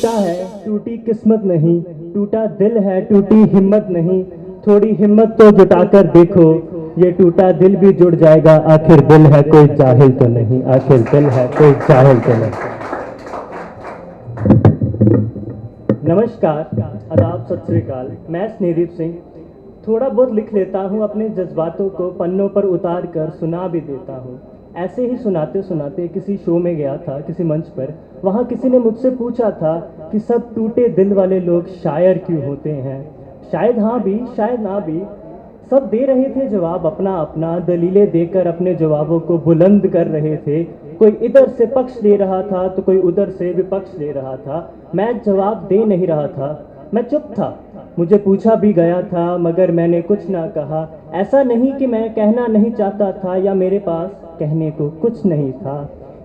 टूटा है, टूटी किस्मत नहीं, टूटा दिल है, टूटी हिम्मत नहीं। थोड़ी हिम्मत तो जुटाकर देखो, ये टूटा दिल भी जुड़ जाएगा। आखिर दिल है कोई जाहिल तो नहीं, आखिर दिल है कोई जाहिल तो नहीं। नमस्कार, आदाब, सत श्री अकाल। मैं स्नेहदीप सिंह थोड़ा बहुत लिख लेता हूँ, अपने जज्बातों को पन्नों पर उतार कर सुना भी देता हूँ। ऐसे ही सुनाते सुनाते किसी शो में गया था, किसी मंच पर। वहाँ किसी ने मुझसे पूछा था कि सब टूटे दिल वाले लोग शायर क्यों होते हैं। शायद हाँ भी, शायद ना भी। सब दे रहे थे जवाब अपना अपना, दलीलें देकर अपने जवाबों को बुलंद कर रहे थे। कोई इधर से पक्ष ले रहा था तो कोई उधर से विपक्ष ले रहा था। मैं जवाब दे नहीं रहा था, मैं चुप था। मुझे पूछा भी गया था मगर मैंने कुछ ना कहा। ऐसा नहीं कि मैं कहना नहीं चाहता था या मेरे पास कहने को कुछ नहीं था।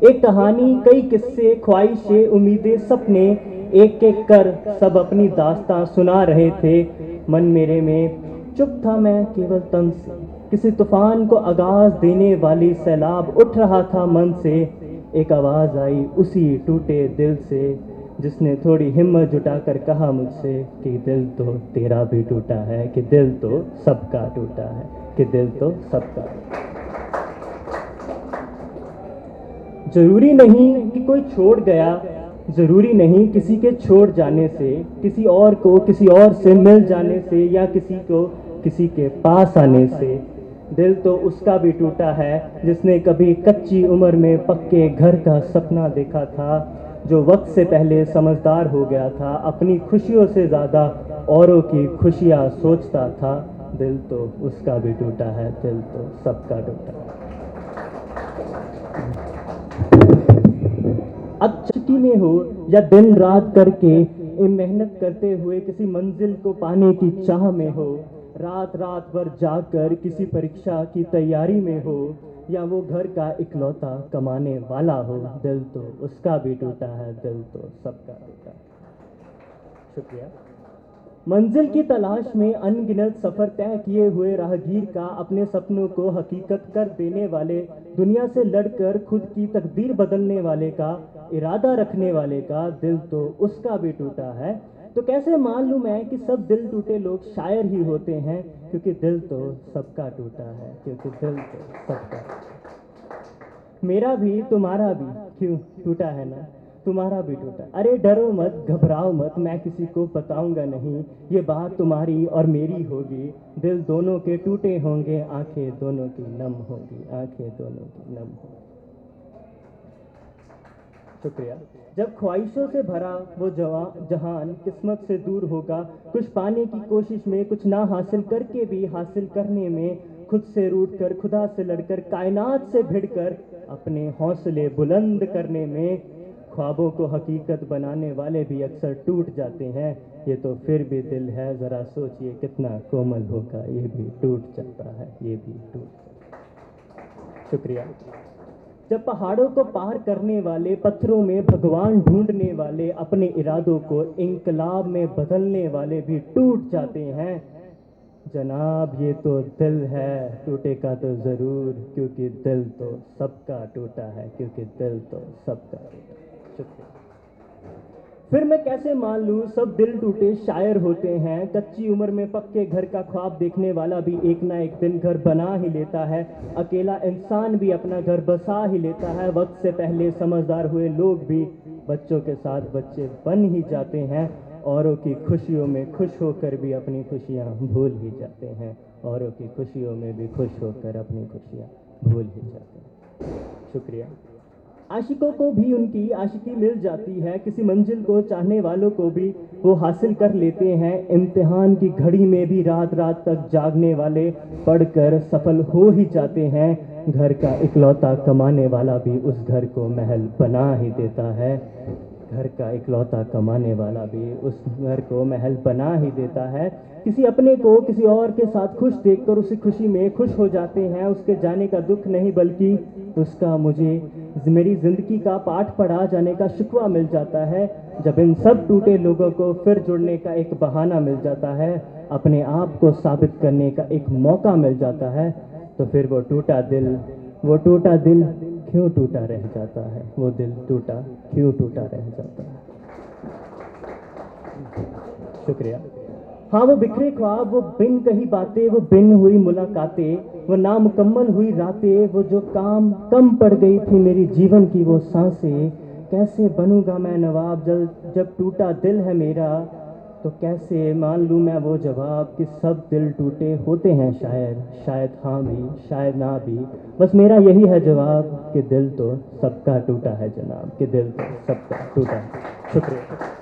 एक कहानी, कई किस्से, ख्वाहिशें, उम्मीदें, सपने, एक एक कर सब अपनी दास्तां सुना रहे थे। मन मेरे में चुप था, मैं केवल तन से। किसी तूफान को आगाज देने वाली सैलाब उठ रहा था मन से। एक आवाज आई उसी टूटे दिल से, जिसने थोड़ी हिम्मत जुटाकर कहा मुझसे कि दिल तो तेरा भी टूटा है, कि दिल तो सबका टूटा है, कि दिल तो सबका। जरूरी नहीं कि कोई छोड़ गया, जरूरी नहीं किसी के छोड़ जाने से, किसी और को किसी और से मिल जाने से, या किसी को किसी के पास आने से। दिल तो उसका भी टूटा है जिसने कभी कच्ची उम्र में पक्के घर का सपना देखा था, जो वक्त से पहले समझदार हो गया था, अपनी खुशियों से ज़्यादा औरों की खुशियाँ सोचता था। दिल तो उसका भी टूटा है, दिल तो सबका टूटा है। अब छुट्टी में हो या दिन रात करके मेहनत करते हुए किसी मंजिल को पाने की चाह में हो, रात रात भर जाकर किसी परीक्षा की तैयारी में हो, या वो घर का इकलौता कमाने वाला हो, दिल तो उसका भी टूटा है, दिल तो सबका टूटा है। शुक्रिया। मंजिल की तलाश में अनगिनत सफर तय किए हुए राहगीर का, अपने सपनों को हकीकत कर देने वाले, दुनिया से लड़कर खुद की तकदीर बदलने वाले का, इरादा रखने वाले का, दिल तो उसका भी टूटा है। तो कैसे मान लूं मैं कि सब दिल टूटे लोग शायर ही होते हैं, क्योंकि दिल तो सबका टूटा है, क्योंकि दिल तो सबका। मेरा भी तुम्हारा भी क्यों टूटा है ना, तुम्हारा भी टूटा। अरे डरो मत, घबराओ मत, मैं किसी को बताऊंगा नहीं। ये बात तुम्हारी और मेरी होगी, दिल दोनों के टूटे होंगे, आंखें दोनों की नम होगी, आंखें दोनों की नम होगी। शुक्रिया। जब ख्वाहिशों से भरा वो जहान किस्मत से दूर होगा, कुछ पाने की कोशिश में, कुछ ना हासिल करके भी हासिल करने में, खुद से रूठ कर, खुदा से लड़कर, कायनात से भिड़कर अपने हौसले बुलंद करने में, ख्वाबों को हकीकत बनाने वाले भी अक्सर टूट जाते हैं। ये तो फिर भी दिल है, ज़रा सोचिए कितना कोमल होगा, ये भी टूट जाता है, ये भी टूट जाता है। शुक्रिया। जब पहाड़ों को पार करने वाले, पत्थरों में भगवान ढूंढने वाले, अपने इरादों को इंकलाब में बदलने वाले भी टूट जाते हैं, जनाब ये तो दिल है, टूटेगा तो ज़रूर, क्योंकि दिल तो सबका टूटा है, क्योंकि दिल तो सबका टूटा है। शुक्रिया। फिर मैं कैसे मान लूँ सब दिल टूटे शायर होते हैं। कच्ची उम्र में पक्के घर का ख्वाब देखने वाला भी एक ना एक दिन घर बना ही लेता है। अकेला इंसान भी अपना घर बसा ही लेता है। वक्त से पहले समझदार हुए लोग भी बच्चों के साथ बच्चे बन ही जाते हैं। औरों की खुशियों में खुश होकर भी अपनी खुशियाँ भूल ही जाते हैं। औरों की खुशियों में भी खुश होकर अपनी खुशियाँ भूल ही जाते हैं। शुक्रिया। आशिकों को भी उनकी आशिकी मिल जाती है, किसी मंजिल को चाहने वालों को भी वो हासिल कर लेते हैं। इम्तिहान की घड़ी में भी रात रात तक जागने वाले पढ़कर सफल हो ही जाते हैं। घर का इकलौता कमाने वाला भी उस घर को महल बना ही देता है। घर का इकलौता कमाने वाला भी उस घर को महल बना ही देता है। किसी अपने को किसी और के साथ खुश देखकर उसी खुशी में खुश हो जाते हैं। उसके जाने का दुख नहीं बल्कि उसका मुझे मेरी जिंदगी का पाठ पढ़ा जाने का शिकवा मिल जाता है। जब इन सब टूटे लोगों को फिर जुड़ने का एक बहाना मिल जाता है, अपने आप को साबित करने का एक मौका मिल जाता है, तो फिर वो टूटा दिल क्यों टूटा रह जाता है, वो दिल टूटा क्यों टूटा रह जाता है। शुक्रिया। हाँ वो बिखरे ख्वाब, वो बिन कही बातें, वो बिन हुई मुलाकातें, वो नामुकम्मल हुई रातें, वो जो काम कम पड़ गई थी मेरी जीवन की वो सांसें। कैसे बनूंगा मैं नवाब जब टूटा दिल है मेरा, तो कैसे मान लूँ मैं वो जवाब कि सब दिल टूटे होते हैं शायद, शायद हाँ भी शायद ना भी। बस मेरा यही है जवाब कि दिल तो सबका टूटा है जनाब, कि दिल तो सबका टूटा है। शुक्रिया।